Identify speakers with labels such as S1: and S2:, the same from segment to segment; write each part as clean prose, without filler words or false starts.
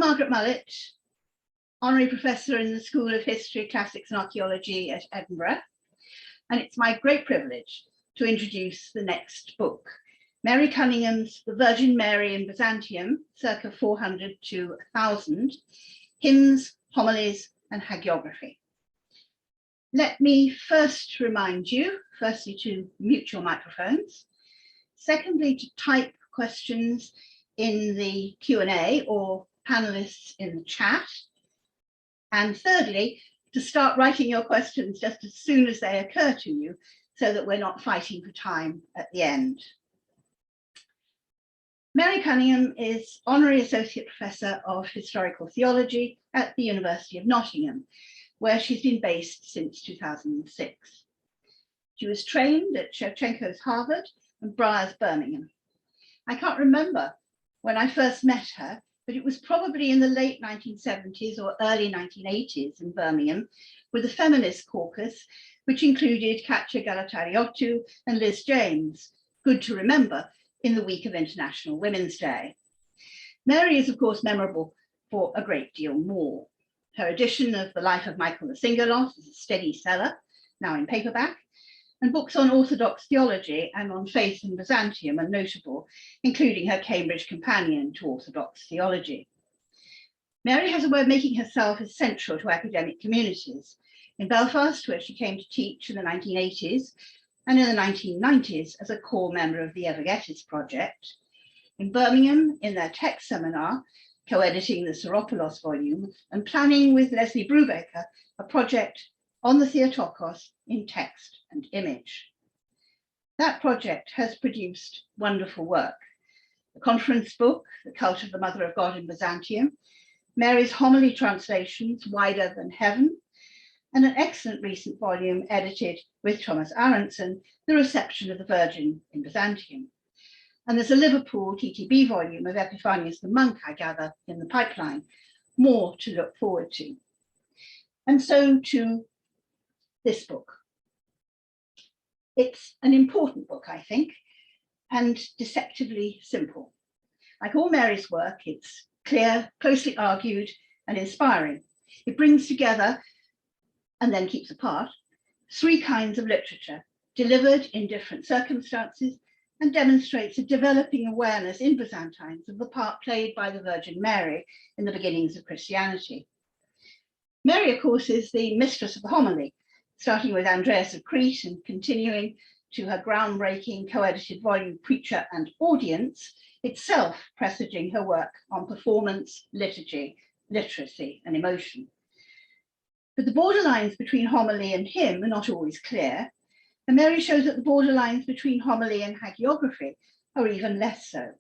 S1: Margaret Mullett, Honorary Professor in the School of History, Classics and Archaeology at Edinburgh, and it's my great privilege to introduce the next book, Mary Cunningham's The Virgin Mary in Byzantium, circa 400 to 1000, Hymns, Homilies and Hagiography. Let me first remind you, firstly, to mute your microphones, secondly, to type questions in the Q&A or panelists in the chat, and thirdly, to start writing your questions just as soon as they occur to you so that we're not fighting for time at the end. Mary Cunningham is Honorary Associate Professor of Historical Theology at the University of Nottingham, where she's been based since 2006. She was trained at Shevchenko's Harvard and Bouras Birmingham. I can't remember when I first met her, but it was probably in the late 1970s or early 1980s in Birmingham with the feminist caucus, which included Katya Galatariotou and Liz James, good to remember in the week of International Women's Day. Mary is, of course, memorable for a great deal more. Her edition of The Life of Michael the Singerlos is a steady seller, now in paperback, and books on Orthodox theology and on faith in Byzantium are notable, including her Cambridge Companion to Orthodox Theology. Mary has a way of making herself essential to academic communities. In Belfast, where she came to teach in the 1980s, and in the 1990s as a core member of the Evergettis project. In Birmingham, in their text seminar, co-editing the Soropoulos volume, and planning with Leslie Brubaker a project on the Theotokos in text and image. That project has produced wonderful work. The conference book, The Cult of the Mother of God in Byzantium, Mary's homily translations, Wider Than Heaven, and an excellent recent volume edited with Thomas Aronson, The Reception of the Virgin in Byzantium. And there's a Liverpool TTB volume of Epiphanius the Monk, I gather, in the pipeline. More to look forward to. And so to this book. It's an important book, I think, and deceptively simple. Like all Mary's work, it's clear, closely argued, and inspiring. It brings together, and then keeps apart, three kinds of literature, delivered in different circumstances, and demonstrates a developing awareness in Byzantines of the part played by the Virgin Mary in the beginnings of Christianity. Mary, of course, is the mistress of the homily, starting with Andreas of Crete and continuing to her groundbreaking co-edited volume Preacher and Audience, itself presaging her work on performance, liturgy, literacy, and emotion. But the borderlines between homily and hymn are not always clear, and Mary shows that the borderlines between homily and hagiography are even less so.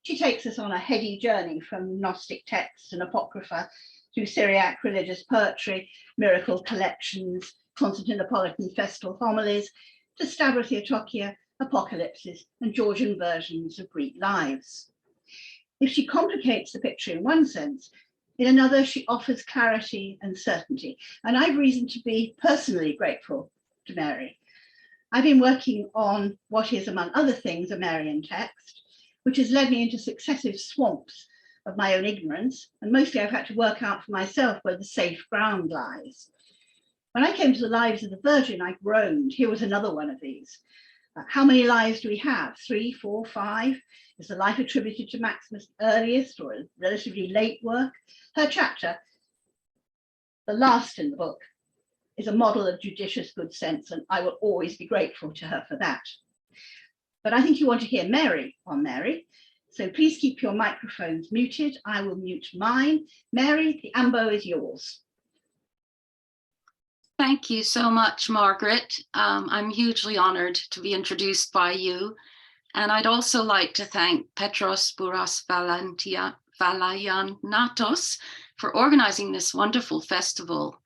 S1: She takes us on a heady journey from Gnostic texts and Apocrypha through Syriac religious poetry, miracle collections, Constantinopolitan festal homilies, to Stavra Theotokia, apocalypses, and Georgian versions of Greek lives. If she complicates the picture in one sense, in another, she offers clarity and certainty. And I've reason to be personally grateful to Mary. I've been working on what is, among other things, a Marian text, which has led me into successive swamps of my own ignorance. And mostly I've had to work out for myself where the safe ground lies. When I came to the Lives of the Virgin, I groaned. Here was another one of these. How many lives do we have? 3, 4, 5? Is the life attributed to Maximus' earliest or a relatively late work? Her chapter, the last in the book, is a model of judicious good sense, and I will always be grateful to her for that. But I think you want to hear Mary on Mary, so please keep your microphones muted. I will mute mine. Mary, the ambo is yours.
S2: Thank you so much, Margaret. I'm hugely honored to be introduced by you. And I'd also like to thank Petros Bouras-Vallianatos for organizing this wonderful festival,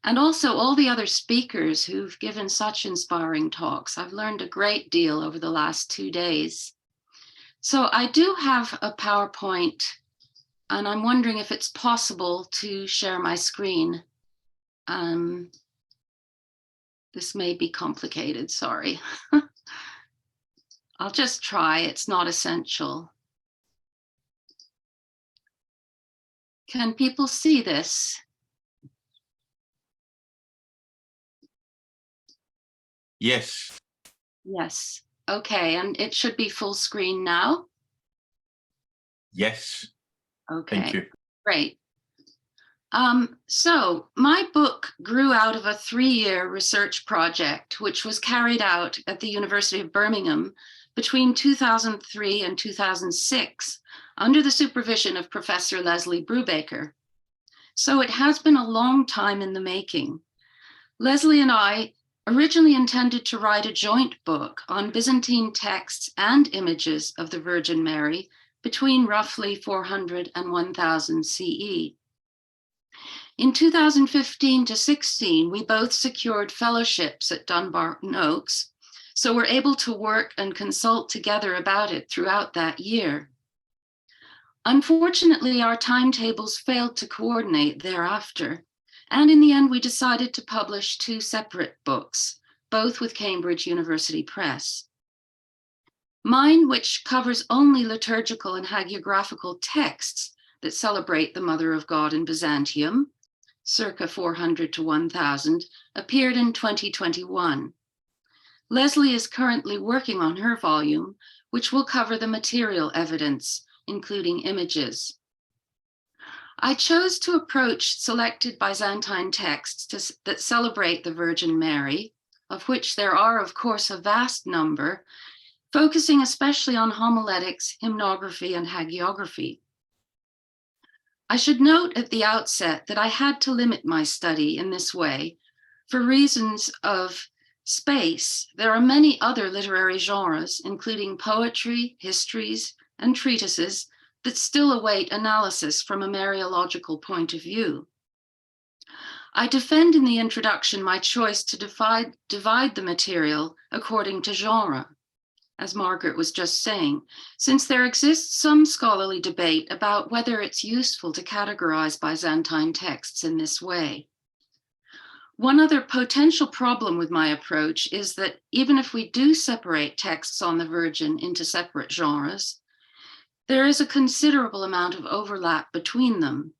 S2: and also all the other speakers who've given such inspiring talks. I've learned a great deal over the last 2 days. So I do have a PowerPoint, and I'm wondering if it's possible to share my screen. This may be complicated, sorry. I'll just try, it's not essential. Can people see this?
S3: Yes.
S2: Yes. Okay, and it should be full screen now.
S3: Yes.
S2: Okay,
S3: Thank you.
S2: great. So my book grew out of a 3-year research project, which was carried out at the University of Birmingham between 2003 and 2006, under the supervision of Professor Leslie Brubaker. So it has been a long time in the making. Leslie and I originally intended to write a joint book on Byzantine texts and images of the Virgin Mary between roughly 400 and 1000 CE. In 2015 to 16, we both secured fellowships at Dunbarton Oaks, so we're able to work and consult together about it throughout that year. Unfortunately, our timetables failed to coordinate thereafter, and in the end, we decided to publish 2 separate books, both with Cambridge University Press. Mine, which covers only liturgical and hagiographical texts that celebrate the Mother of God in Byzantium, circa 400 to 1000, appeared in 2021. Leslie is currently working on her volume, which will cover the material evidence, including images. I chose to approach selected Byzantine texts that celebrate the Virgin Mary, of which there are, of course, a vast number, focusing especially on homiletics, hymnography, and hagiography. I should note at the outset that I had to limit my study in this way for reasons of space. There are many other literary genres, including poetry, histories, and treatises, that still await analysis from a Mariological point of view. I defend in the introduction my choice to divide the material according to genre, as Margaret was just saying, since there exists some scholarly debate about whether it's useful to categorize Byzantine texts in this way. One other potential problem with my approach is that even if we do separate texts on the Virgin into separate genres, there is a considerable amount of overlap between them.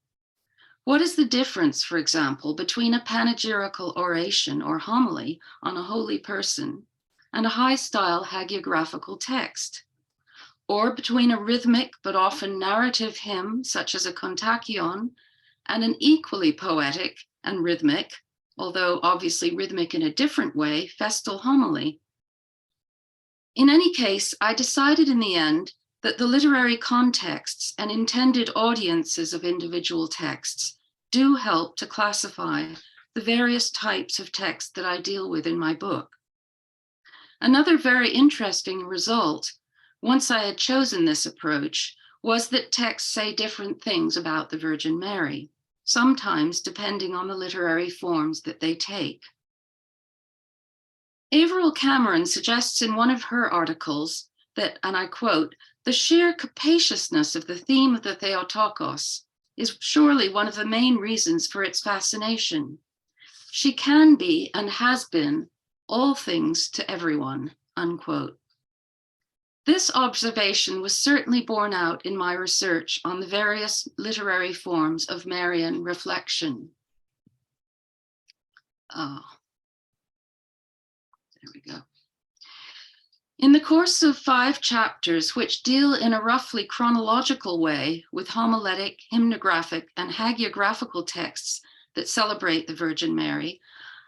S2: What is the difference, for example, between a panegyrical oration or homily on a holy person and a high-style hagiographical text? Or between a rhythmic but often narrative hymn, such as a kontakion, and an equally poetic and rhythmic, although obviously rhythmic in a different way, festal homily? In any case, I decided in the end that the literary contexts and intended audiences of individual texts do help to classify the various types of text that I deal with in my book. Another very interesting result, once I had chosen this approach, was that texts say different things about the Virgin Mary, sometimes depending on the literary forms that they take. Averill Cameron suggests in one of her articles that, and I quote, "The sheer capaciousness of the theme of the Theotokos is surely one of the main reasons for its fascination. She can be and has been all things to everyone," unquote. This observation was certainly borne out in my research on the various literary forms of Marian reflection. There we go. In the course of 5 chapters, which deal in a roughly chronological way with homiletic, hymnographic, and hagiographical texts that celebrate the Virgin Mary,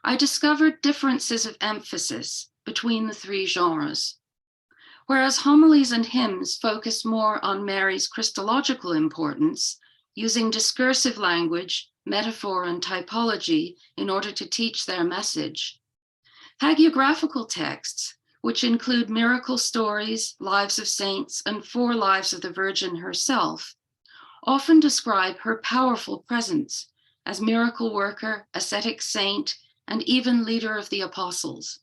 S2: I discovered differences of emphasis between the 3 genres. Whereas homilies and hymns focus more on Mary's Christological importance, using discursive language, metaphor, and typology in order to teach their message, hagiographical texts, which include miracle stories, lives of saints, and 4 lives of the Virgin herself, often describe her powerful presence as miracle worker, ascetic saint, and even leader of the apostles.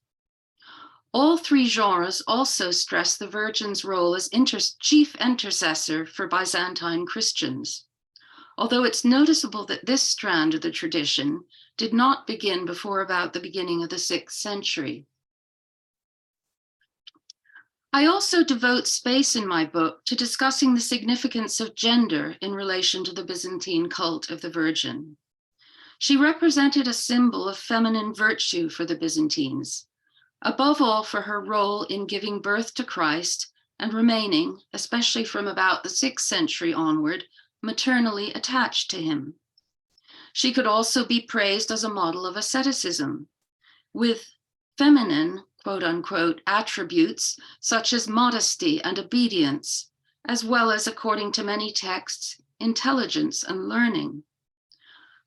S2: All 3 genres also stress the Virgin's role as chief intercessor for Byzantine Christians, although it's noticeable that this strand of the tradition did not begin before about the beginning of the 6th century. I also devote space in my book to discussing the significance of gender in relation to the Byzantine cult of the Virgin. She represented a symbol of feminine virtue for the Byzantines, above all for her role in giving birth to Christ and remaining, especially from about the 6th century onward, maternally attached to him. She could also be praised as a model of asceticism, with feminine, quote unquote, attributes such as modesty and obedience, as well as, according to many texts, intelligence and learning.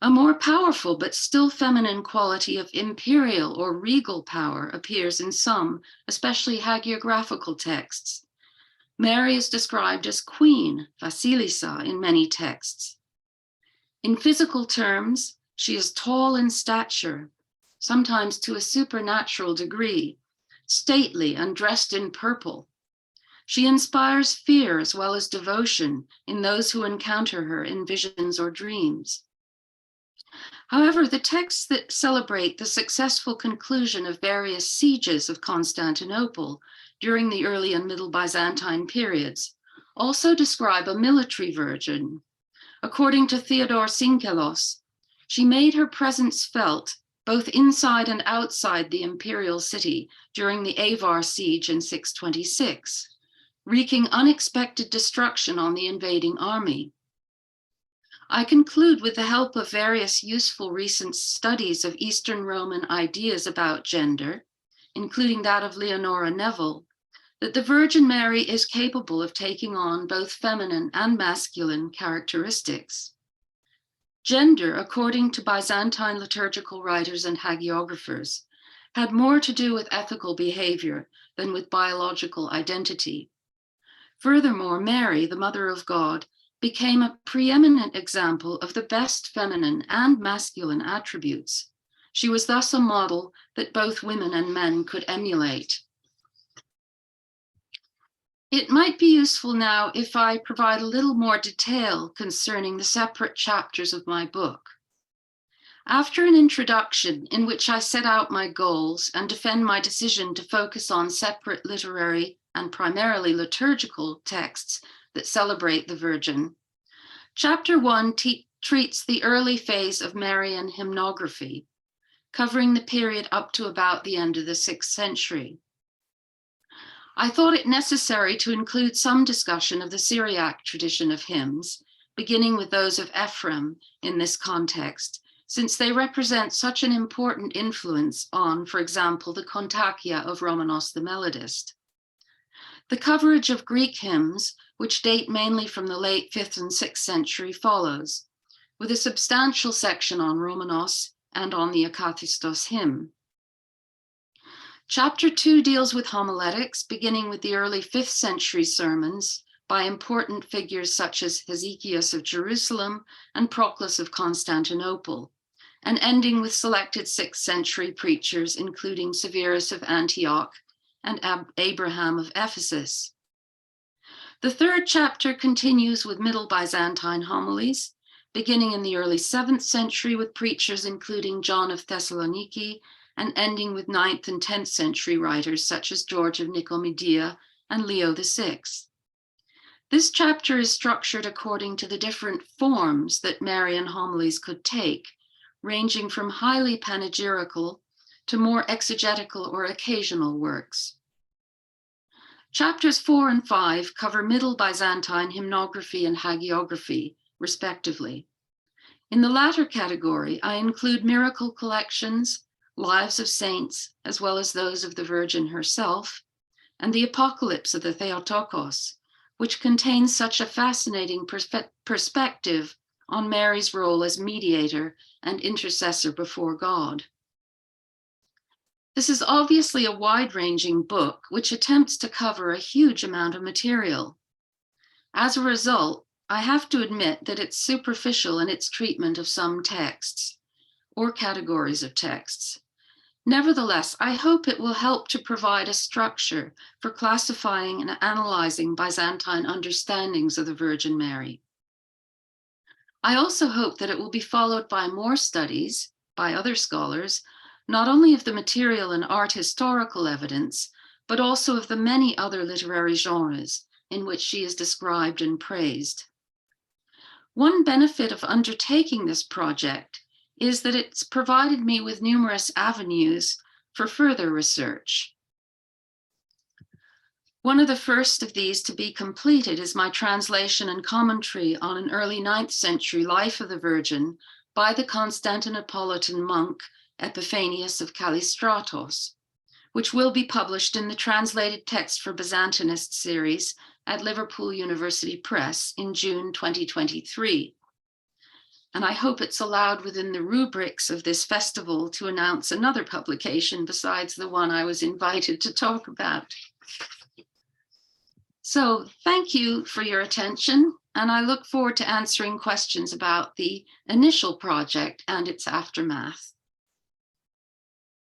S2: A more powerful but still feminine quality of imperial or regal power appears in some, especially hagiographical texts. Mary is described as queen, Vasilisa, in many texts. In physical terms, she is tall in stature, sometimes to a supernatural degree, stately and dressed in purple. She inspires fear as well as devotion in those who encounter her in visions or dreams. However, the texts that celebrate the successful conclusion of various sieges of Constantinople during the early and middle Byzantine periods also describe a military virgin. According to Theodore Sinkelos, she made her presence felt both inside and outside the imperial city during the Avar siege in 626, wreaking unexpected destruction on the invading army. I conclude with the help of various useful recent studies of Eastern Roman ideas about gender, including that of Leonora Neville, that the Virgin Mary is capable of taking on both feminine and masculine characteristics. Gender, according to Byzantine liturgical writers and hagiographers, had more to do with ethical behavior than with biological identity. Furthermore, Mary, the Mother of God, became a preeminent example of the best feminine and masculine attributes. She was thus a model that both women and men could emulate. It might be useful now if I provide a little more detail concerning the separate chapters of my book. After an introduction in which I set out my goals and defend my decision to focus on separate literary and primarily liturgical texts that celebrate the Virgin, Chapter 1 treats the early phase of Marian hymnography, covering the period up to about the end of the 6th century. I thought it necessary to include some discussion of the Syriac tradition of hymns, beginning with those of Ephraim in this context, since they represent such an important influence on, for example, the Kontakia of Romanos the Melodist. The coverage of Greek hymns, which date mainly from the late 5th and 6th century, follows, with a substantial section on Romanos and on the Akathistos hymn. Chapter 2 deals with homiletics, beginning with the early 5th century sermons by important figures such as Hezekias of Jerusalem and Proclus of Constantinople, and ending with selected 6th century preachers, including Severus of Antioch and Abraham of Ephesus. The 3rd chapter continues with Middle Byzantine homilies, beginning in the early 7th century with preachers including John of Thessaloniki, and ending with 9th and 10th century writers such as George of Nicomedia and Leo VI. This chapter is structured according to the different forms that Marian homilies could take, ranging from highly panegyrical to more exegetical or occasional works. Chapters 4 and 5 cover Middle Byzantine hymnography and hagiography, respectively. In the latter category, I include miracle collections, lives of saints, as well as those of the Virgin herself, and the Apocalypse of the Theotokos, which contains such a fascinating perspective on Mary's role as mediator and intercessor before God. This is obviously a wide-ranging book which attempts to cover a huge amount of material. As a result, I have to admit that it's superficial in its treatment of some texts or categories of texts. Nevertheless, I hope it will help to provide a structure for classifying and analyzing Byzantine understandings of the Virgin Mary. I also hope that it will be followed by more studies by other scholars, not only of the material and art historical evidence, but also of the many other literary genres in which she is described and praised. One benefit of undertaking this project is that it's provided me with numerous avenues for further research. One of the first of these to be completed is my translation and commentary on an early 9th century life of the Virgin by the Constantinopolitan monk Epiphanius of Callistratos, which will be published in the Translated Text for Byzantinist series at Liverpool University Press in June 2023. And I hope it's allowed within the rubrics of this festival to announce another publication besides the one I was invited to talk about. So thank you for your attention, and I look forward to answering questions about the initial project and its aftermath.